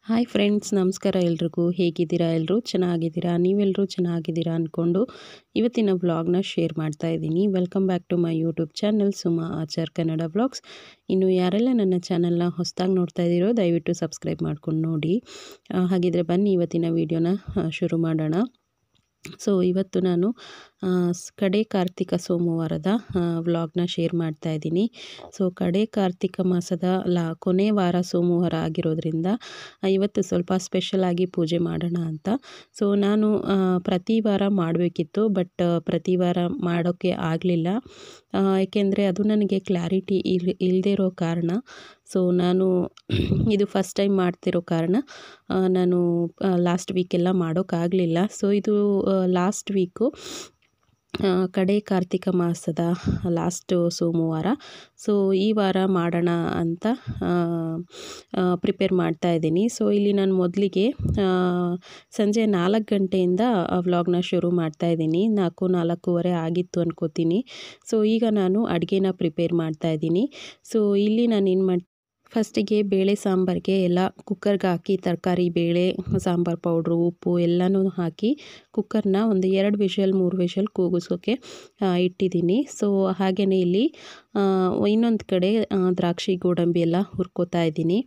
Hi friends, ನಮಸ್ಕಾರ ಎಲ್ರಿಗೂ. ಹೇಗಿದ್ದೀರಾ? ಎಲ್ಲರೂ ಚೆನ್ನಾಗಿದ್ದೀರಾ? ನೀವೆಲ್ಲರೂ ಚೆನ್ನಾಗಿದ್ದೀರಾ ಅಂದ್ಕೊಂಡು ಇವತ್ತಿನ ವ್ಲಾಗ್ನ ಶೇರ್ ಮಾಡ್ತಾ ಇದ್ದೀನಿ. Welcome back to my YouTube channel Suma Achar Kannada vlogs. ಇನ್ನು ಯಾರೆಲ್ಲ ನನ್ನ ಚಾನಲ್ನ ಹೊಸದಾಗಿ ನೋಡ್ತಾ ಇದ್ದೀರೋ ದಯವಿಟ್ಟು ಸಬ್ಸ್ಕ್ರೈಬ್ ಮಾಡ್ಕೊಂಡು ನೋಡಿ. ಹಾಗಿದ್ರೆ ಬನ್ನಿ ಇವತ್ತಿನ ವಿಡಿಯೋನ ಶುರು ಮಾಡೋಣ. ಸೊ ಇವತ್ತು ನಾನು ಕಡೆ ಕಾರ್ತಿಕ ಸೋಮವಾರದ ವ್ಲಾಗ್ನ ಶೇರ್ ಮಾಡ್ತಾ ಇದ್ದೀನಿ. ಸೊ ಕಡೆ ಕಾರ್ತಿಕ ಮಾಸದ ಕೊನೆ ವಾರ ಸೋಮವಾರ ಆಗಿರೋದ್ರಿಂದ ಇವತ್ತು ಸ್ವಲ್ಪ ಸ್ಪೆಷಲಾಗಿ ಪೂಜೆ ಮಾಡೋಣ ಅಂತ. ಸೊ ನಾನು ಪ್ರತಿ ವಾರ ಮಾಡಬೇಕಿತ್ತು, ಬಟ್ ಪ್ರತಿ ವಾರ ಮಾಡೋಕ್ಕೆ ಆಗಲಿಲ್ಲ. ಏಕೆಂದರೆ ಅದು ನನಗೆ ಕ್ಲಾರಿಟಿ ಇಲ್ಲದೇ ಇರೋ ಕಾರಣ. ಸೊ ನಾನು ಇದು ಫಸ್ಟ್ ಟೈಮ್ ಮಾಡ್ತಿರೋ ಕಾರಣ ನಾನು ಲಾಸ್ಟ್ ವೀಕೆಲ್ಲ ಮಾಡೋಕ್ಕಾಗಲಿಲ್ಲ. ಸೊ ಇದು ಲಾಸ್ಟ್ ವೀಕು ಕಡೆ ಕಾರ್ತಿಕ ಮಾಸದ ಲಾಸ್ಟ್ ಸೋಮವಾರ. ಸೊ ಈ ವಾರ ಮಾಡೋಣ ಅಂತ ಪ್ರಿಪೇರ್ ಮಾಡ್ತಾ ಇದ್ದೀನಿ. ಸೊ ಇಲ್ಲಿ ನಾನು ಮೊದಲಿಗೆ ಸಂಜೆ 4 ಗಂಟೆಯಿಂದ ವ್ಲಾಗ್ನ ಶುರು ಮಾಡ್ತಾ ಇದ್ದೀನಿ. 4:45 ಆಗಿತ್ತು ಅನ್ಕೋತೀನಿ. ಸೊ ಈಗ ನಾನು ಅಡುಗೆನ ಪ್ರಿಪೇರ್ ಮಾಡ್ತಾ ಇದ್ದೀನಿ. ಸೊ ಇಲ್ಲಿ ನಾನು ಏನು ಮಾಡಿ ಫಸ್ಟಿಗೆ ಬೇಳೆ ಸಾಂಬಾರಿಗೆ ಎಲ್ಲ ಕುಕ್ಕರ್ಗೆ ಹಾಕಿ ತರಕಾರಿ, ಬೇಳೆ, ಸಾಂಬಾರು ಪೌಡ್ರು, ಉಪ್ಪು ಎಲ್ಲನೂ ಹಾಕಿ ಕುಕ್ಕರ್ನ ಒಂದು 2 ವಿಷಲ್ 3 ವಿಷಲ್ ಕೂಗಿಸೋಕ್ಕೆ ಇಟ್ಟಿದ್ದೀನಿ. ಸೊ ಹಾಗೆಯೇ ಇಲ್ಲಿ ಇನ್ನೊಂದು ಕಡೆ ದ್ರಾಕ್ಷಿ ಗೋಡಂಬಿ ಎಲ್ಲ ಹುರ್ಕೋತಾ ಇದ್ದೀನಿ.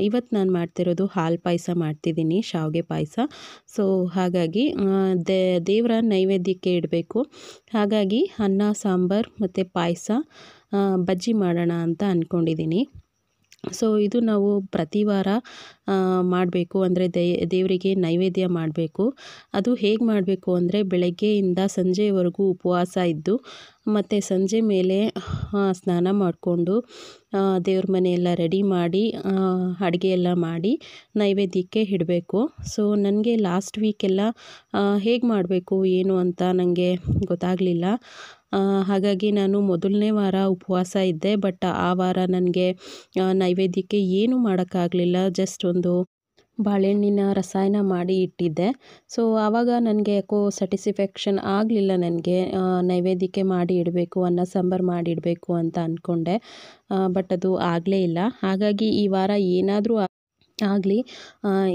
ಇವತ್ತು ನಾನು ಮಾಡ್ತಿರೋದು ಹಾಲು ಪಾಯಸ ಮಾಡ್ತಿದ್ದೀನಿ, ಶಾವಿಗೆ ಪಾಯಸ. ಸೊ ಹಾಗಾಗಿ ದೇವರ ನೈವೇದ್ಯಕ್ಕೆ ಇಡಬೇಕು. ಹಾಗಾಗಿ ಅನ್ನ, ಸಾಂಬಾರು ಮತ್ತು ಪಾಯಸ, ಬಜ್ಜಿ ಮಾಡೋಣ ಅಂತ ಅಂದ್ಕೊಂಡಿದ್ದೀನಿ. ಸೊ ಇದು ನಾವು ಪ್ರತಿ ವಾರ ಮಾಡಬೇಕು, ಅಂದರೆ ದೇವರಿಗೆ ನೈವೇದ್ಯ ಮಾಡಬೇಕು. ಅದು ಹೇಗೆ ಮಾಡಬೇಕು ಅಂದರೆ ಬೆಳಗ್ಗೆಯಿಂದ ಸಂಜೆವರೆಗೂ ಉಪವಾಸ ಇದ್ದು ಮತ್ತು ಸಂಜೆ ಮೇಲೆ ಸ್ನಾನ ಮಾಡಿಕೊಂಡು ದೇವ್ರ ಮನೆಯೆಲ್ಲ ರೆಡಿ ಮಾಡಿ ಅಡುಗೆ ಎಲ್ಲ ಮಾಡಿ ನೈವೇದ್ಯಕ್ಕೆ ಇಡಬೇಕು. ಸೊ ನನಗೆ ಲಾಸ್ಟ್ ವೀಕೆಲ್ಲ ಹೇಗೆ ಮಾಡಬೇಕು ಏನು ಅಂತ ನನಗೆ ಗೊತ್ತಾಗಲಿಲ್ಲ. ಹಾಗಾಗಿ ನಾನು ಮೊದಲನೇ ವಾರ ಉಪವಾಸ ಇದ್ದೆ, ಬಟ್ ಆ ವಾರ ನನಗೆ ನೈವೇದ್ಯಕ್ಕೆ ಏನೂ ಮಾಡೋಕ್ಕಾಗಲಿಲ್ಲ. ಜಸ್ಟ್ ಒಂದು ಬಾಳೆಹಣ್ಣಿನ ರಸಾಯನ ಮಾಡಿ ಇಟ್ಟಿದ್ದೆ. ಸೊ ಆವಾಗ ನನಗೆ ಯಾಕೋ ಸ್ಯಾಟಿಸ್ಫ್ಯಾಕ್ಷನ್ ಆಗಲಿಲ್ಲ. ನನಗೆ ನೈವೇದ್ಯಕ್ಕೆ ಮಾಡಿ ಇಡಬೇಕು, ಅನ್ನ ಸಾಂಬಾರು ಮಾಡಿ ಇಡಬೇಕು ಅಂತ ಅಂದ್ಕೊಂಡೆ, ಬಟ್ ಅದು ಆಗಲೇ ಇಲ್ಲ. ಹಾಗಾಗಿ ಈ ವಾರ ಏನಾದರೂ ಆಗಲಿ,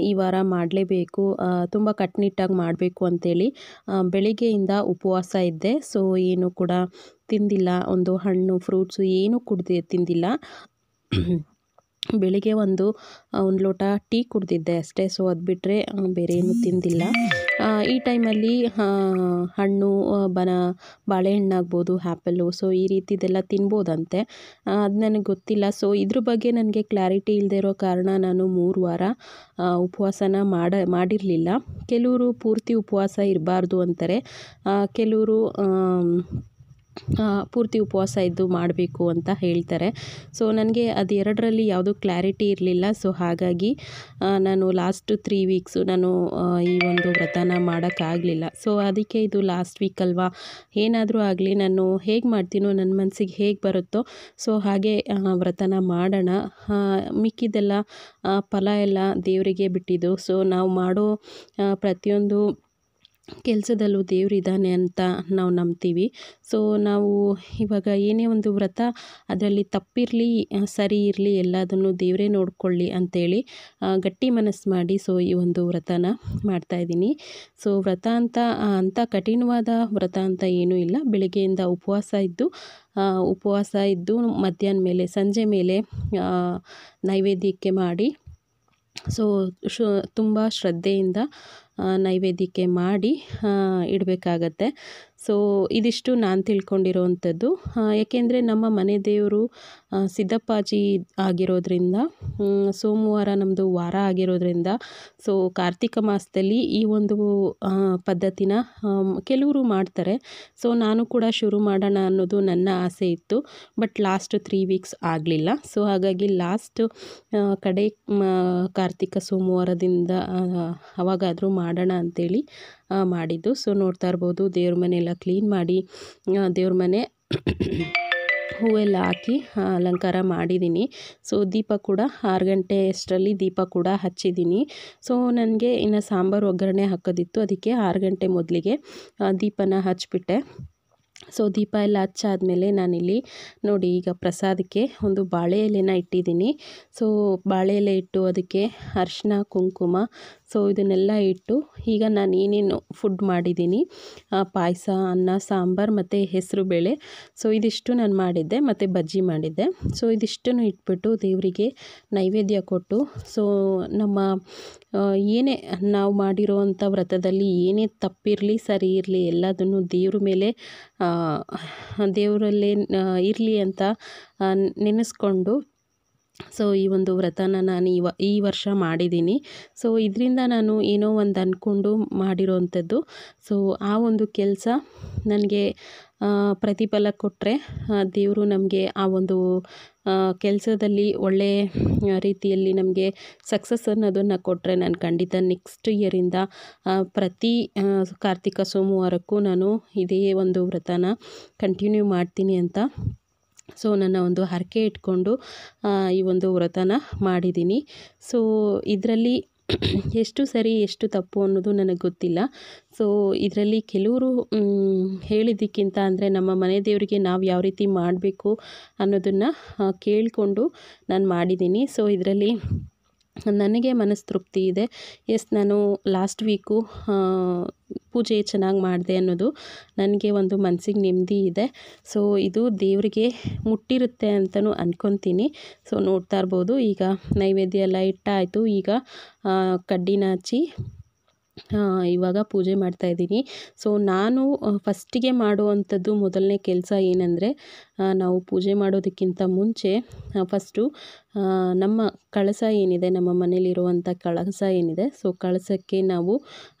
ಈ ವಾರ ಮಾಡಲೇಬೇಕು, ತುಂಬ ಕಟ್ಟುನಿಟ್ಟಾಗಿ ಮಾಡಬೇಕು ಅಂಥೇಳಿ ಬೆಳಿಗ್ಗೆಯಿಂದ ಉಪವಾಸ ಇದ್ದೆ. ಸೊ ಏನು ಕೂಡ ತಿಂದಿಲ್ಲ, ಒಂದು ಹಣ್ಣು ಫ್ರೂಟ್ಸು ಏನೂ ತಿಂದಿಲ್ಲ. ಬೆಳಿಗ್ಗೆ ಒಂದು ಲೋಟ ಟೀ ಕುಡಿದಿದ್ದೆ ಅಷ್ಟೇ. ಸೊ ಅದು ಬಿಟ್ಟರೆ ಬೇರೆ ಏನೂ ತಿಂದಿಲ್ಲ. ಈ ಟೈಮಲ್ಲಿ ಹಣ್ಣು, ಬಾಳೆಹಣ್ಣಾಗ್ಬೋದು, ಆ್ಯಪಲ್ಲು, ಸೊ ಈ ರೀತಿದೆಲ್ಲ ತಿನ್ಬೋದಂತೆ. ಅದು ನನಗೆ ಗೊತ್ತಿಲ್ಲ. ಸೊ ಇದ್ರ ಬಗ್ಗೆ ನನಗೆ ಕ್ಲಾರಿಟಿ ಇಲ್ಲದೆ ಇರೋ ಕಾರಣ ನಾನು 3 ವಾರ ಉಪವಾಸನ ಮಾಡಿರಲಿಲ್ಲ. ಕೆಲವರು ಪೂರ್ತಿ ಉಪವಾಸ ಇರಬಾರ್ದು ಅಂತಾರೆ, ಕೆಲವರು ಪೂರ್ತಿ ಉಪವಾಸ ಇದ್ದು ಮಾಡಬೇಕು ಅಂತ ಹೇಳ್ತಾರೆ. ಸೊ ನನಗೆ ಅದು ಎರಡರಲ್ಲಿ ಯಾವುದೂ ಕ್ಲಾರಿಟಿ ಇರಲಿಲ್ಲ. ಸೊ ಹಾಗಾಗಿ ನಾನು ಲಾಸ್ಟ್ 3 ವೀಕ್ಸು ನಾನು ಈ ಒಂದು ವ್ರತನ ಮಾಡೋಕ್ಕಾಗಲಿಲ್ಲ. ಸೊ ಅದಕ್ಕೆ ಇದು ಲಾಸ್ಟ್ ವೀಕ್ ಅಲ್ವಾ, ಏನಾದರೂ ಆಗಲಿ ನಾನು ಹೇಗೆ ಮಾಡ್ತೀನೋ, ನನ್ನ ಮನಸ್ಸಿಗೆ ಹೇಗೆ ಬರುತ್ತೋ ಸೊ ಹಾಗೆ ವ್ರತನ ಮಾಡೋಣ. ಮಿಕ್ಕಿದ್ದೆಲ್ಲ ಫಲ ಎಲ್ಲ ದೇವರಿಗೆ ಬಿಟ್ಟಿದ್ದು. ಸೊ ನಾವು ಮಾಡೋ ಪ್ರತಿಯೊಂದು ಕೆಲಸದಲ್ಲೂ ದೇವರಿದ್ದಾನೆ ಅಂತ ನಾವು ನಂಬ್ತೀವಿ. ಸೊ ನಾವು ಇವಾಗ ಏನೇ ಒಂದು ವ್ರತ ಅದರಲ್ಲಿ ತಪ್ಪಿರಲಿ ಸರಿ ಇರಲಿ ಎಲ್ಲದನ್ನು ದೇವರೇ ನೋಡ್ಕೊಳ್ಳಿ ಅಂಥೇಳಿ ಗಟ್ಟಿ ಮನಸ್ಸು ಮಾಡಿ ಸೊ ಈ ಒಂದು ವ್ರತನ ಮಾಡ್ತಾಯಿದ್ದೀನಿ. ಸೊ ವ್ರತ ಅಂಥ ಕಠಿಣವಾದ ವ್ರತ ಅಂತ ಏನೂ ಇಲ್ಲ. ಬೆಳಗ್ಗೆಯಿಂದ ಉಪವಾಸ ಇದ್ದು ಮಧ್ಯಾಹ್ನ ಮೇಲೆ ಸಂಜೆ ಮೇಲೆ ನೈವೇದ್ಯಕ್ಕೆ ಮಾಡಿ, ಸೊ ತುಂಬ ಶ್ರದ್ಧೆಯಿಂದ ನೈವೇದ್ಯಕ್ಕೆ ಮಾಡಿ ಇಡಬೇಕಾಗತ್ತೆ. ಸೊ ಇದಿಷ್ಟು ನಾನು ತಿಳ್ಕೊಂಡಿರೋವಂಥದ್ದು. ಏಕೆಂದರೆ ನಮ್ಮ ಮನೆ ದೇವರು ಸಿದ್ದಪ್ಪಾಜಿ ಆಗಿರೋದ್ರಿಂದ, ಸೋಮವಾರ ನಮ್ಮದು ವಾರ ಆಗಿರೋದ್ರಿಂದ, ಸೊ ಕಾರ್ತಿಕ ಮಾಸದಲ್ಲಿ ಈ ಒಂದು ಪದ್ಧತಿನ ಕೆಲವರು ಮಾಡ್ತಾರೆ. ಸೊ ನಾನು ಕೂಡ ಶುರು ಮಾಡೋಣ ಅನ್ನೋದು ನನ್ನ ಆಸೆ ಇತ್ತು, ಬಟ್ ಲಾಸ್ಟ್ 3 ವೀಕ್ಸ್ ಆಗಲಿಲ್ಲ. ಸೊ ಹಾಗಾಗಿ ಲಾಸ್ಟ್ ಕಡೆ ಕಾರ್ತಿಕ ಸೋಮವಾರದಿಂದ ಅವಾಗಾದರೂ ಮಾಡೋಣ ಅಂಥೇಳಿ ಮಾಡಿದ್ದು. ಸೊ ನೋಡ್ತಾ ಇರ್ಬೋದು, ದೇವ್ರ ಮನೆಯೆಲ್ಲ ಕ್ಲೀನ್ ಮಾಡಿ ದೇವ್ರ ಮನೆ ಹೂವೆಲ್ಲ ಹಾಕಿ ಅಲಂಕಾರ ಮಾಡಿದ್ದೀನಿ. ಸೊ ದೀಪ ಕೂಡ 6 ಗಂಟೆ ಅಷ್ಟರಲ್ಲಿ ದೀಪ ಕೂಡ ಹಚ್ಚಿದ್ದೀನಿ. ಸೊ ನನಗೆ ಇನ್ನು ಸಾಂಬಾರು ಒಗ್ಗರಣೆ ಹಾಕೋದಿತ್ತು, ಅದಕ್ಕೆ 6 ಗಂಟೆ ಮೊದಲಿಗೆ ದೀಪನ ಹಚ್ಬಿಟ್ಟೆ. ಸೊ ದೀಪ ಎಲ್ಲ ಹಚ್ಚಾದ್ಮೇಲೆ ನಾನಿಲ್ಲಿ ನೋಡಿ ಈಗ ಪ್ರಸಾದಕ್ಕೆ ಒಂದು ಬಾಳೆ ಎಲೆನ ಇಟ್ಟಿದ್ದೀನಿ. ಸೊ ಬಾಳೆ ಎಲೆ ಇಟ್ಟು ಅದಕ್ಕೆ ಅರಿಶಿನ ಕುಂಕುಮ ಸೊ ಇದನ್ನೆಲ್ಲ ಇಟ್ಟು ಈಗ ನಾನು ಏನೇನು ಫುಡ್ ಮಾಡಿದ್ದೀನಿ, ಪಾಯಸ, ಅನ್ನ, ಸಾಂಬಾರು ಮತ್ತು ಹೆಸರು ಬೇಳೆ, ಸೊ ಇದಿಷ್ಟು ನಾನು ಮಾಡಿದ್ದೆ ಮತ್ತು ಬಜ್ಜಿ ಮಾಡಿದ್ದೆ. ಸೊ ಇದಿಷ್ಟನ್ನು ಇಟ್ಬಿಟ್ಟು ದೇವರಿಗೆ ನೈವೇದ್ಯ ಕೊಟ್ಟು, ಸೊ ನಮ್ಮ ಏನೇ ನಾವು ಮಾಡಿರೋವಂಥ ವ್ರತದಲ್ಲಿ ಏನೇ ತಪ್ಪಿರಲಿ ಸರಿ ಇರಲಿ ಎಲ್ಲದನ್ನು ದೇವ್ರ ಮೇಲೆ ದೇವರಲ್ಲೇ ಇರಲಿ ಅಂತ ನೆನೆಸ್ಕೊಂಡು ಸೊ ಈ ಒಂದು ವ್ರತನ ನಾನು ಈ ವರ್ಷ ಮಾಡಿದ್ದೀನಿ. ಸೊ ಇದರಿಂದ ನಾನು ಏನೋ ಒಂದು ಅಂದ್ಕೊಂಡು ಮಾಡಿರೋವಂಥದ್ದು. ಸೊ ಆ ಒಂದು ಕೆಲಸ ನನಗೆ ಪ್ರತಿಫಲ ಕೊಟ್ಟರೆ ದೇವರು ನಮಗೆ ಆ ಒಂದು ಕೆಲಸದಲ್ಲಿ ಒಳ್ಳೆಯ ರೀತಿಯಲ್ಲಿ ನಮಗೆ ಸಕ್ಸಸ್ ಅನ್ನೋದನ್ನು ಕೊಟ್ಟರೆ ನಾನು ಖಂಡಿತ ನೆಕ್ಸ್ಟ್ ಇಯರಿಂದ ಪ್ರತಿ ಕಾರ್ತಿಕ ಸೋಮವಾರಕ್ಕೂ ನಾನು ಇದೇ ಒಂದು ವ್ರತನ ಕಂಟಿನ್ಯೂ ಮಾಡ್ತೀನಿ ಅಂತ ಸೊ ನನ್ನ ಒಂದು ಹರಕೆ ಇಟ್ಕೊಂಡು ಈ ಒಂದು ವ್ರತನ ಮಾಡಿದ್ದೀನಿ. ಸೊ ಇದರಲ್ಲಿ ಎಷ್ಟು ಸರಿ ಎಷ್ಟು ತಪ್ಪು ಅನ್ನೋದು ನನಗೆ ಗೊತ್ತಿಲ್ಲ. ಸೊ ಇದರಲ್ಲಿ ಕೆಲವರು ಹೇಳಿದ್ದಕ್ಕಿಂತ ಅಂದರೆ ನಮ್ಮ ಮನೆ ದೇವರಿಗೆ ನಾವು ಯಾವ ರೀತಿ ಮಾಡಬೇಕು ಅನ್ನೋದನ್ನು ಕೇಳಿಕೊಂಡು ನಾನು ಮಾಡಿದ್ದೀನಿ. ಸೊ ಇದರಲ್ಲಿ ನನಗೆ ಮನಸ್ತೃಪ್ತಿ ಇದೆ. ನಾನು ಲಾಸ್ಟ್ ವೀಕು ಪೂಜೆ ಚೆನ್ನಾಗಿ ಮಾಡಿದೆ ಅನ್ನೋದು ನನಗೆ ಒಂದು ಮನಸ್ಸಿಗೆ ನೆಮ್ಮದಿ ಇದೆ. ಸೊ ಇದು ದೇವರಿಗೆ ಮುಟ್ಟಿರುತ್ತೆ ಅಂತಲೂ ಅಂದ್ಕೊತೀನಿ. ಸೊ ನೋಡ್ತಾ ಇರ್ಬೋದು ಈಗ ನೈವೇದ್ಯ ಎಲ್ಲ ಇಟ್ಟಾಯಿತು. ಈಗ ಕಡ್ಡಿನ ಹಚ್ಚಿ ಇವಾಗ ಪೂಜೆ ಮಾಡ್ತಾಯಿದ್ದೀನಿ. ಸೊ ನಾನು ಫಸ್ಟಿಗೆ ಮಾಡುವಂಥದ್ದು ಮೊದಲನೇ ಕೆಲಸ ಏನಂದರೆ, ನಾವು ಪೂಜೆ ಮಾಡೋದಕ್ಕಿಂತ ಮುಂಚೆ ಫಸ್ಟು ನಮ್ಮ ಕಳಸ ಏನಿದೆ, ನಮ್ಮ ಮನೇಲಿರುವಂಥ ಕಳಸ ಏನಿದೆ, ಸೊ ಕಳಸಕ್ಕೆ ನಾವು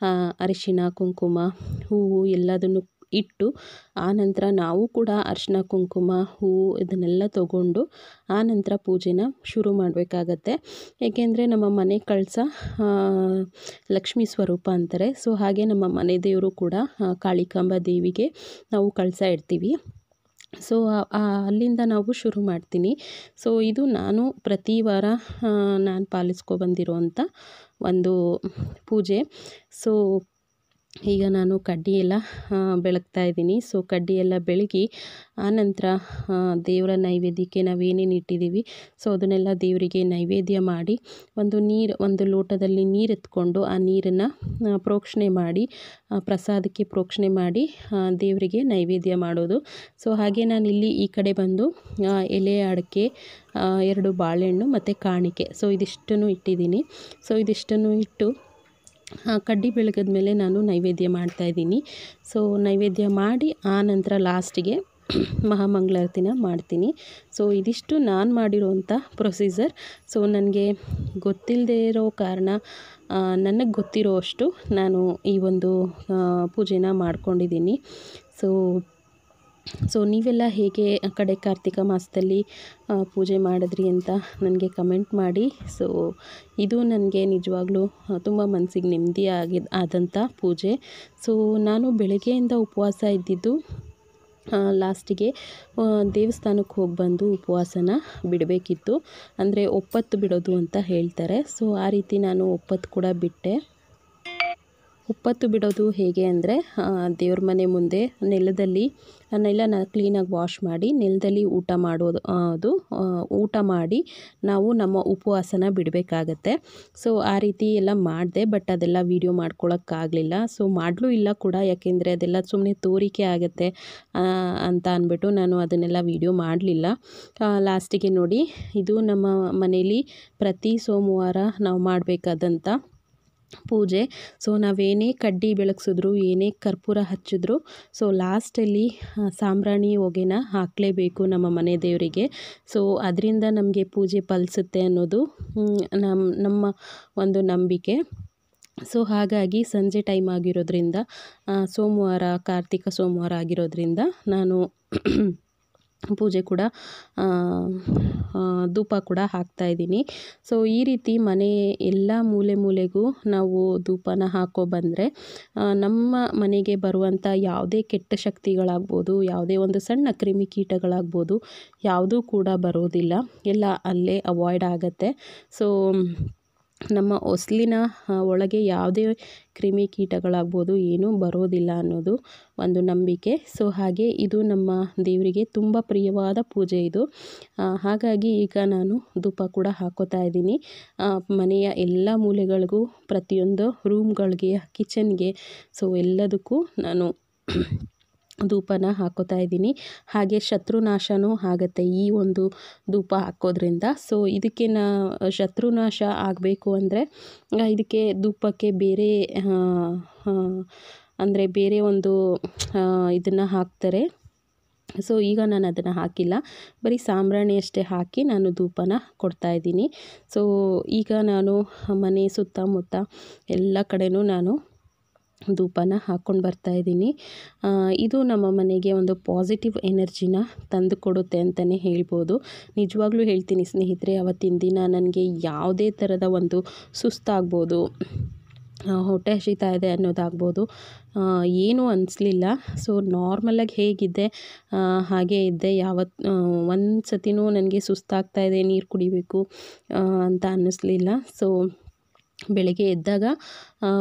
ಅರಿಶಿನ ಕುಂಕುಮ ಹೂವು ಎಲ್ಲದನ್ನು ಇಟ್ಟು ಆನಂತರ ನಾವು ಕೂಡ ಅರಿಶಿನ ಕುಂಕುಮ ಹೂವು ಇದನ್ನೆಲ್ಲ ತಗೊಂಡು ಆನಂತರ ಪೂಜೆನ ಶುರು ಮಾಡಬೇಕಾಗತ್ತೆ. ಏಕೆಂದರೆ ನಮ್ಮ ಮನೆ ಕಳಸ ಲಕ್ಷ್ಮೀ ಸ್ವರೂಪ ಅಂತಾರೆ. ಸೊ ಹಾಗೆ ನಮ್ಮ ಮನೆ ದೇವರು ಕೂಡ ಕಾಳಿಕಾಂಬ ದೇವಿಗೆ ನಾವು ಕಳಸ ಇಡ್ತೀವಿ. ಸೊ ಅಲ್ಲಿಂದ ನಾವು ಶುರು ಮಾಡ್ತೀನಿ. ಸೊ ಇದು ನಾನು ಪ್ರತಿ ವಾರ ನಾನು ಪಾಲಿಸ್ಕೊಬಂದಿರುವಂಥ ಒಂದು ಪೂಜೆ. ಸೊ ಈಗ ನಾನು ಕಡ್ಡಿ ಎಲ್ಲ ಬೆಳಗ್ತಾ ಇದ್ದೀನಿ. ಸೊ ಕಡ್ಡಿ ಎಲ್ಲ ಬೆಳಗಿ ಆನಂತರ ದೇವರ ನೈವೇದ್ಯಕ್ಕೆ ನಾವೇನೇನು ಇಟ್ಟಿದ್ದೀವಿ ಸೊ ಅದನ್ನೆಲ್ಲ ದೇವರಿಗೆ ನೈವೇದ್ಯ ಮಾಡಿ ಒಂದು ಲೋಟದಲ್ಲಿ ನೀರು ಎತ್ಕೊಂಡು ಆ ನೀರನ್ನು ಪ್ರೋಕ್ಷಣೆ ಮಾಡಿ ಪ್ರಸಾದಕ್ಕೆ ಪ್ರೋಕ್ಷಣೆ ಮಾಡಿ ದೇವರಿಗೆ ನೈವೇದ್ಯ ಮಾಡೋದು. ಸೊ ಹಾಗೆ ನಾನಿಲ್ಲಿ ಈ ಕಡೆ ಬಂದು ಎಲೆ ಅಡಿಕೆ 2 ಬಾಳೆಹಣ್ಣು ಮತ್ತು ಕಾಣಿಕೆ ಸೊ ಇದಿಷ್ಟನ್ನು ಇಟ್ಟಿದ್ದೀನಿ. ಸೊ ಇದಿಷ್ಟನ್ನು ಇಟ್ಟು ಕಡ್ಡಿ ಬೆಳಗಿದ ಮೇಲೆ ನಾನು ನೈವೇದ್ಯ ಮಾಡ್ತಾಯಿದ್ದೀನಿ. ಸೊ ನೈವೇದ್ಯ ಮಾಡಿ ಆನಂತರ ಲಾಸ್ಟಿಗೆ ಮಹಾಮಂಗಳಾರತಿನ ಮಾಡ್ತೀನಿ. ಸೊ ಇದಿಷ್ಟು ನಾನು ಮಾಡಿರೋವಂಥ ಪ್ರೊಸೀಜರ್. ಸೊ ನನಗೆ ಗೊತ್ತಿಲ್ಲದೆ ಇರೋ ಕಾರಣ ನನಗೆ ಗೊತ್ತಿರೋ ಅಷ್ಟು ನಾನು ಈ ಒಂದು ಪೂಜೆನ ಮಾಡ್ಕೊಂಡಿದ್ದೀನಿ. ಸೊ ನೀವೆಲ್ಲ ಹೇಗೆ ಕಡೆ ಕಾರ್ತಿಕ ಮಾಸದಲ್ಲಿ ಪೂಜೆ ಮಾಡಿದ್ರಿ ಅಂತ ನನಗೆ ಕಮೆಂಟ್ ಮಾಡಿ. ಸೊ ಇದು ನನಗೆ ನಿಜವಾಗ್ಲೂ ತುಂಬ ಮನಸ್ಸಿಗೆ ನೆಮ್ಮದಿ ಆದಂಥ ಪೂಜೆ. ಸೊ ನಾನು ಬೆಳಗ್ಗೆಯಿಂದ ಉಪವಾಸ ಇದ್ದಿದ್ದು ಲಾಸ್ಟಿಗೆ ದೇವಸ್ಥಾನಕ್ಕೆ ಹೋಗಿ ಬಂದು ಉಪವಾಸನ ಬಿಡಬೇಕಿತ್ತು. ಅಂದರೆ ಒಪ್ಪತ್ತು ಬಿಡೋದು ಅಂತ ಹೇಳ್ತಾರೆ. ಸೊ ಆ ರೀತಿ ನಾನು ಒಪ್ಪತ್ತು ಕೂಡ ಬಿಟ್ಟೆ. ಉಪ್ಪತ್ತು ಬಿಡೋದು ಹೇಗೆ ಅಂದರೆ, ದೇವ್ರ ಮನೆ ಮುಂದೆ ನೆಲನ ಕ್ಲೀನಾಗಿ ವಾಶ್ ಮಾಡಿ ನೆಲದಲ್ಲಿ ಊಟ ಮಾಡೋದು, ಊಟ ಮಾಡಿ ನಾವು ನಮ್ಮ ಉಪವಾಸನ ಬಿಡಬೇಕಾಗತ್ತೆ. ಸೊ ಆ ರೀತಿ ಎಲ್ಲ ಮಾಡಿದೆ. ಬಟ್ ಅದೆಲ್ಲ ವೀಡಿಯೋ ಮಾಡ್ಕೊಳಕ್ಕಾಗಲಿಲ್ಲ. ಸೊ ಮಾಡಲೂ ಇಲ್ಲ ಕೂಡ, ಯಾಕೆಂದರೆ ಅದೆಲ್ಲ ಸುಮ್ಮನೆ ತೋರಿಕೆ ಆಗುತ್ತೆ ಅಂತ ಅಂದ್ಬಿಟ್ಟು ನಾನು ಅದನ್ನೆಲ್ಲ ವೀಡಿಯೋ ಮಾಡಲಿಲ್ಲ. ಲಾಸ್ಟಿಗೆ ನೋಡಿ, ಇದು ನಮ್ಮ ಮನೇಲಿ ಪ್ರತಿ ಸೋಮವಾರ ನಾವು ಮಾಡಬೇಕಾದಂಥ ಪೂಜೆ. ಸೊ ನಾವೇನೇ ಕಡ್ಡಿ ಬೆಳಗ್ಸಿದ್ರು ಏನೇ ಕರ್ಪೂರ ಹಚ್ಚಿದ್ರು ಸೊ ಲಾಸ್ಟಲ್ಲಿ ಸಾಂಬ್ರಾಣಿ ಹೊಗೆನ ಹಾಕಲೇಬೇಕು ನಮ್ಮ ಮನೆ ದೇವರಿಗೆ. ಸೊ ಅದರಿಂದ ನಮಗೆ ಪೂಜೆ ಫಲಿಸುತ್ತೆ ಅನ್ನೋದು ನಮ್ಮ ಒಂದು ನಂಬಿಕೆ. ಸೊ ಹಾಗಾಗಿ ಸಂಜೆ ಟೈಮ್ ಆಗಿರೋದ್ರಿಂದ ಸೋಮವಾರ ಕಾರ್ತಿಕ ಸೋಮವಾರ ಆಗಿರೋದ್ರಿಂದ ನಾನು ಪೂಜೆ ಕೂಡ ಧೂಪ ಕೂಡ ಹಾಕ್ತಾಯಿದ್ದೀನಿ. ಸೊ ಈ ರೀತಿ ಮನೆ ಎಲ್ಲ ಮೂಲೆಗೂ ನಾವು ಧೂಪನ ಹಾಕೋ-ಬಂದರೆ ನಮ್ಮ ಮನೆಗೆ ಬರುವಂಥ ಯಾವುದೇ ಕೆಟ್ಟ ಶಕ್ತಿಗಳಾಗ್ಬೋದು, ಯಾವುದೇ ಒಂದು ಸಣ್ಣ ಕ್ರಿಮಿಕೀಟಗಳಾಗ್ಬೋದು, ಯಾವುದೂ ಕೂಡ ಬರೋದಿಲ್ಲ. ಎಲ್ಲ ಅಲ್ಲೇ ಅವಾಯ್ಡ್ ಆಗುತ್ತೆ. ಸೊ ನಮ್ಮ ಹೊಸ್ಲಿನ ಒಳಗೆ ಯಾವುದೇ ಕ್ರಿಮಿಕೀಟಗಳಾಗ್ಬೋದು ಏನೂ ಬರೋದಿಲ್ಲ ಅನ್ನೋದು ಒಂದು ನಂಬಿಕೆ. ಸೊ ಹಾಗೆ ಇದು ನಮ್ಮ ದೇವರಿಗೆ ತುಂಬ ಪ್ರಿಯವಾದ ಪೂಜೆ ಇದು. ಹಾಗಾಗಿ ಈಗ ನಾನು ಧೂಪ ಕೂಡ ಹಾಕ್ಕೋತಾ ಇದ್ದೀನಿ. ಮನೆಯ ಎಲ್ಲ ಮೂಲೆಗಳಿಗೂ, ಪ್ರತಿಯೊಂದು ರೂಮ್ಗಳಿಗೆ, ಕಿಚನ್ಗೆ, ಸೊ ಎಲ್ಲದಕ್ಕೂ ನಾನು ಧೂಪನ ಹಾಕ್ಕೋತಾ ಇದ್ದೀನಿ. ಹಾಗೆ ಶತ್ರುನಾಶನೂ ಆಗುತ್ತೆ ಈ ಒಂದು ಧೂಪ ಹಾಕೋದ್ರಿಂದ. ಸೊ ಇದಕ್ಕೆ ಶತ್ರುನಾಶ ಆಗಬೇಕು ಅಂದರೆ ಇದಕ್ಕೆ ಧೂಪಕ್ಕೆ ಬೇರೆ ಅಂದರೆ ಬೇರೆ ಒಂದು ಇದನ್ನು ಹಾಕ್ತಾರೆ. ಸೊ ಈಗ ನಾನು ಅದನ್ನು ಹಾಕಿಲ್ಲ, ಬರೀ ಸಾಂಬ್ರಾಣಿ ಅಷ್ಟೇ ಹಾಕಿ ನಾನು ಧೂಪನ ಕೊಡ್ತಾಯಿದ್ದೀನಿ. ಸೊ ಈಗ ನಾನು ಮನೆ ಸುತ್ತಮುತ್ತ ಎಲ್ಲ ಕಡೆನೂ ನಾನು ಧೂಪನ ಹಾಕ್ಕೊಂಡು ಬರ್ತಾಯಿದ್ದೀನಿ. ಇದು ನಮ್ಮ ಮನೆಗೆ ಒಂದು ಪಾಸಿಟಿವ್ ಎನರ್ಜಿನ ತಂದು ಕೊಡುತ್ತೆ ಅಂತಲೇ ಹೇಳ್ಬೋದು. ನಿಜವಾಗ್ಲೂ ಹೇಳ್ತೀನಿ ಸ್ನೇಹಿತರೆ, ಅವತ್ತಿನ ದಿನ ನನಗೆ ಯಾವುದೇ ಥರದ ಒಂದು ಸುಸ್ತಾಗ್ಬೋದು, ಹೊಟ್ಟೆ ಹಸಿತಾ ಇದೆ ಅನ್ನೋದಾಗ್ಬೋದು, ಏನೂ ಅನಿಸ್ಲಿಲ್ಲ. ಸೊ ನಾರ್ಮಲಾಗಿ ಹೇಗಿದ್ದೆ ಹಾಗೇ ಇದ್ದೆ. ಒಂದು ಸತಿನೂ ನನಗೆ ಸುಸ್ತಾಗ್ತಾ ಇದೆ, ನೀರು ಕುಡಿಬೇಕು ಅಂತ ಅನ್ನಿಸ್ಲಿಲ್ಲ. ಸೊ ಬೆಳಗ್ಗೆ ಎದ್ದಾಗ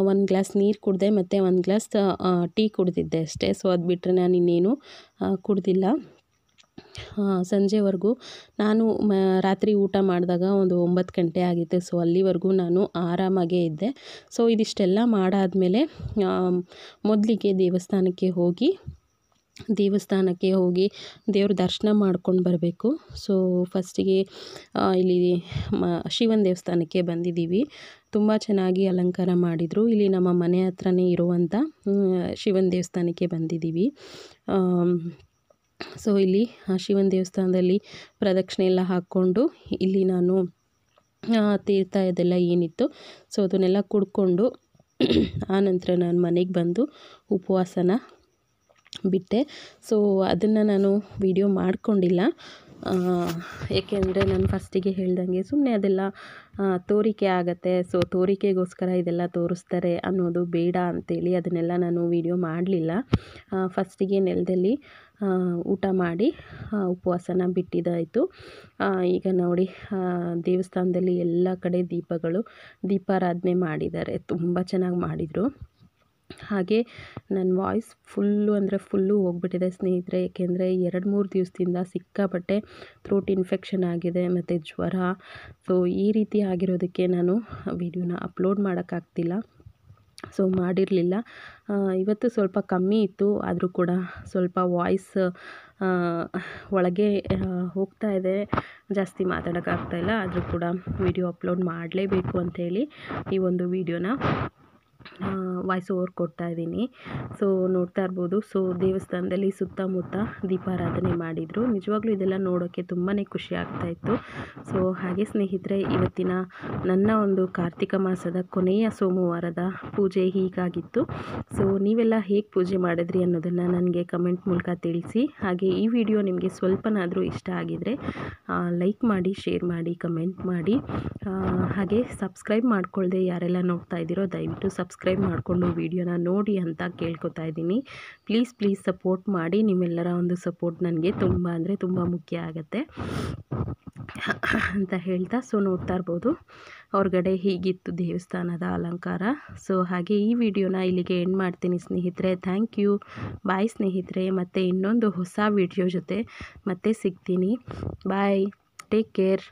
1 ಗ್ಲಾಸ್ ನೀರು ಕುಡಿದೆ ಮತ್ತು 1 ಗ್ಲಾಸ್ ಟೀ ಕುಡಿದಿದ್ದೆ ಅಷ್ಟೇ. ಸೊ ಅದು ಬಿಟ್ಟರೆ ನಾನು ಇನ್ನೇನು ಕುಡಿದಿಲ್ಲ ಸಂಜೆವರೆಗೂ. ನಾನು ರಾತ್ರಿ ಊಟ ಮಾಡಿದಾಗ ಒಂದು 9 ಗಂಟೆ ಆಗಿತ್ತು. ಸೊ ಅಲ್ಲಿವರೆಗೂ ನಾನು ಆರಾಮಾಗೇ ಇದ್ದೆ. ಸೊ ಇದಿಷ್ಟೆಲ್ಲ ಮಾಡಾದಮೇಲೆ ಮೊದಲಿಗೆ ದೇವಸ್ಥಾನಕ್ಕೆ ಹೋಗಿ ದೇವ್ರ ದರ್ಶನ ಮಾಡ್ಕೊಂಡು ಬರಬೇಕು. ಸೊ ಫಸ್ಟಿಗೆ ಇಲ್ಲಿ ಶಿವನ ದೇವಸ್ಥಾನಕ್ಕೆ ಬಂದಿದ್ದೀವಿ. ತುಂಬ ಚೆನ್ನಾಗಿ ಅಲಂಕಾರ ಮಾಡಿದರು. ಇಲ್ಲಿ ನಮ್ಮ ಮನೆ ಹತ್ರನೇ ಇರುವಂಥ ಶಿವನ ದೇವಸ್ಥಾನಕ್ಕೆ ಬಂದಿದ್ದೀವಿ. ಸೊ ಇಲ್ಲಿ ಶಿವನ ದೇವಸ್ಥಾನದಲ್ಲಿ ಪ್ರದಕ್ಷಿಣೆ ಎಲ್ಲ ಹಾಕ್ಕೊಂಡು ಇಲ್ಲಿ ನಾನು ತೀರ್ಥ ಇದೆಲ್ಲ ಏನಿತ್ತು ಸೊ ಅದನ್ನೆಲ್ಲ ಕುಡ್ಕೊಂಡು ಆನಂತರ ನಾನು ಮನೆಗೆ ಬಂದು ಉಪವಾಸನ ಬಿಟ್ಟೆ. ಸೊ ಅದನ್ನು ನಾನು ವಿಡಿಯೋ ಮಾಡ್ಕೊಂಡಿಲ್ಲ, ಏಕೆಂದರೆ ನಾನು ಫಸ್ಟಿಗೆ ಹೇಳ್ದಂಗೆ ಸುಮ್ಮನೆ ಅದೆಲ್ಲ ತೋರಿಕೆ ಆಗುತ್ತೆ. ಸೊ ತೋರಿಕೆಗೋಸ್ಕರ ಇದೆಲ್ಲ ತೋರಿಸ್ತಾರೆ ಅನ್ನೋದು ಬೇಡ ಅಂತೇಳಿ ಅದನ್ನೆಲ್ಲ ನಾನು ವಿಡಿಯೋ ಮಾಡಲಿಲ್ಲ. ಫಸ್ಟಿಗೆ ನೆಲದಲ್ಲಿ ಊಟ ಮಾಡಿ ಉಪವಾಸನ ಬಿಟ್ಟಿದ್ದಾಯಿತು. ಈಗ ನೋಡಿ ದೇವಸ್ಥಾನದಲ್ಲಿ ಎಲ್ಲ ಕಡೆ ದೀಪಾರಾಧನೆ ಮಾಡಿದ್ದಾರೆ. ತುಂಬ ಚೆನ್ನಾಗಿ ಮಾಡಿದರು. ಹಾಗೆ ನನ್ನ ವಾಯ್ಸ್ ಫುಲ್ಲು ಹೋಗ್ಬಿಟ್ಟಿದೆ ಸ್ನೇಹಿತರೆ, ಏಕೆಂದರೆ 2-3 ದಿವಸದಿಂದ ಸಿಕ್ಕಾಪಟ್ಟೆ ಥ್ರೋಟ್ ಇನ್ಫೆಕ್ಷನ್ ಆಗಿದೆ ಮತ್ತು ಜ್ವರ. ಸೊ ಈ ರೀತಿ ಆಗಿರೋದಕ್ಕೆ ನಾನು ವಿಡಿಯೋನ ಅಪ್ಲೋಡ್ ಮಾಡೋಕ್ಕಾಗ್ತಿಲ್ಲ. ಸೊ ಮಾಡಿರಲಿಲ್ಲ. ಇವತ್ತು ಸ್ವಲ್ಪ ಕಮ್ಮಿ ಇತ್ತು, ಆದರೂ ಕೂಡ ಸ್ವಲ್ಪ ವಾಯ್ಸ್ ಒಳಗೆ ಹೋಗ್ತಾ ಇದೆ, ಜಾಸ್ತಿ ಮಾತಾಡೋಕ್ಕಾಗ್ತಾಯಿಲ್ಲ. ಆದರೂ ಕೂಡ ವಿಡಿಯೋ ಅಪ್ಲೋಡ್ ಮಾಡಲೇಬೇಕು ಅಂಥೇಳಿ ಈ ಒಂದು ವಿಡಿಯೋನ ವಾಯ್ಸ್ ಓವರ್ ಕೊಡ್ತಾ ಇದ್ದೀನಿ. ಸೊ ನೋಡ್ತಾ ಇರ್ಬೋದು. ಸೊ ದೇವಸ್ಥಾನದಲ್ಲಿ ಸುತ್ತಮುತ್ತ ದೀಪಾರಾಧನೆ ಮಾಡಿದರು. ನಿಜವಾಗ್ಲೂ ಇದೆಲ್ಲ ನೋಡೋಕ್ಕೆ ತುಂಬಾ ಖುಷಿ ಆಗ್ತಾಯಿತ್ತು. ಸೊ ಹಾಗೆ ಸ್ನೇಹಿತರೆ, ಇವತ್ತಿನ ನನ್ನ ಒಂದು ಕಾರ್ತಿಕ ಮಾಸದ ಕೊನೆಯ ಸೋಮವಾರದ ಪೂಜೆ ಹೀಗಾಗಿತ್ತು. ಸೊ ನೀವೆಲ್ಲ ಹೇಗೆ ಪೂಜೆ ಮಾಡಿದ್ರಿ ಅನ್ನೋದನ್ನು ನನಗೆ ಕಮೆಂಟ್ ಮೂಲಕ ತಿಳಿಸಿ. ಹಾಗೆ ಈ ವಿಡಿಯೋ ನಿಮಗೆ ಸ್ವಲ್ಪನಾದರೂ ಇಷ್ಟ ಆಗಿದರೆ ಲೈಕ್ ಮಾಡಿ, ಶೇರ್ ಮಾಡಿ, ಕಮೆಂಟ್ ಮಾಡಿ. ಹಾಗೆ ಸಬ್ಸ್ಕ್ರೈಬ್ ಮಾಡ್ಕೊಳ್ಳದೆ ಯಾರೆಲ್ಲ ನೋಡ್ತಾ ಇದ್ದೀರೋ ದಯವಿಟ್ಟು ಸಬ್ಸ್ಕ್ರೈಬ್ ಮಾಡಿಕೊಂಡು ವಿಡಿಯೋನ ನೋಡಿ ಅಂತ ಕೇಳ್ಕೊತಾ ಇದ್ದೀನಿ. ಪ್ಲೀಸ್ ಸಪೋರ್ಟ್ ಮಾಡಿ. ನಿಮ್ಮೆಲ್ಲರ ಒಂದು ಸಪೋರ್ಟ್ ನನಗೆ ತುಂಬ ಅಂದರೆ ತುಂಬ ಮುಖ್ಯ ಆಗುತ್ತೆ ಅಂತ ಹೇಳ್ತಾ, ಸೊ ನೋಡ್ತಾ ಇರ್ಬೋದು ಹೊರಗಡೆ ಹೀಗಿತ್ತು ದೇವಸ್ಥಾನದ ಅಲಂಕಾರ. ಸೊ ಹಾಗೆ ಈ ವಿಡಿಯೋನ ಇಲ್ಲಿಗೆ ಎಂಡ್ ಮಾಡ್ತೀನಿ ಸ್ನೇಹಿತರೆ. ಥ್ಯಾಂಕ್ ಯು, ಬಾಯ್ ಸ್ನೇಹಿತರೆ. ಮತ್ತು ಇನ್ನೊಂದು ಹೊಸ ವಿಡಿಯೋ ಜೊತೆ ಮತ್ತೆ ಸಿಗ್ತೀನಿ. ಬಾಯ್, ಟೇಕ್ ಕೇರ್.